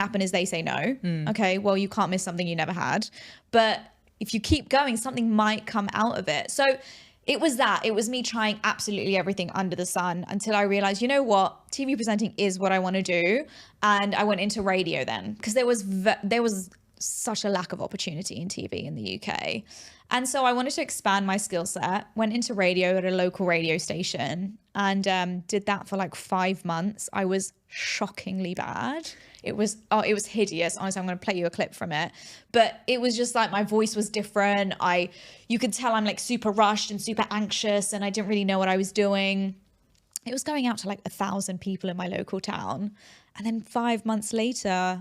happen is they say no. Okay, well, you can't miss something you never had. But if you keep going, something might come out of it. So it was me trying absolutely everything under the sun until I realized, you know what, TV presenting is what I want to do. And I went into radio then, because there was such a lack of opportunity in TV in the UK. And so I wanted to expand my skill set, went into radio at a local radio station, and did that for like 5 months. I was shockingly bad. It was hideous. Honestly, I'm going to play you a clip from it. But it was just like my voice was different. You could tell I'm like super rushed and super anxious, and I didn't really know what I was doing. It was going out to like 1,000 people in my local town. And then 5 months later,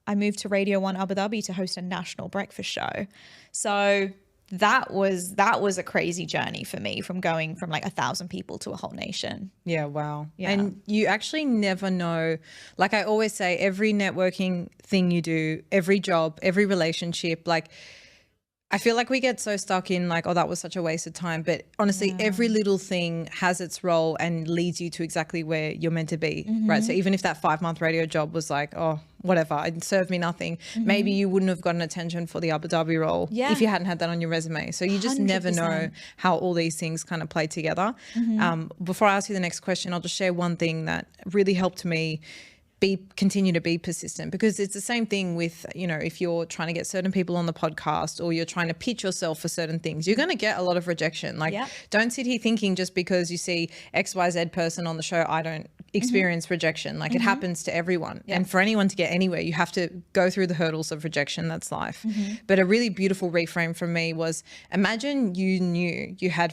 I moved to Radio 1 Abu Dhabi to host a national breakfast show. So that was a crazy journey for me, from going from like 1,000 people to a whole nation. Yeah, wow. Yeah. And you actually never know. Like I always say, every networking thing you do, every job, every relationship, like I feel like we get so stuck in like, oh, that was such a waste of time. But honestly, every little thing has its role and leads you to exactly where you're meant to be, right? So even if that 5-month radio job was like, oh, whatever, it served me nothing, maybe you wouldn't have gotten attention for the Abu Dhabi role if you hadn't had that on your resume. So you just never know how all these things kind of play together. Before I ask you the next question, I'll just share one thing that really helped me continue to be persistent, because it's the same thing with, you know, if you're trying to get certain people on the podcast or you're trying to pitch yourself for certain things, you're going to get a lot of rejection. Like don't sit here thinking just because you see XYZ person on the show, I don't experience rejection. Like it happens to everyone. And for anyone to get anywhere, you have to go through the hurdles of rejection. That's life. But a really beautiful reframe from me was, imagine you knew you had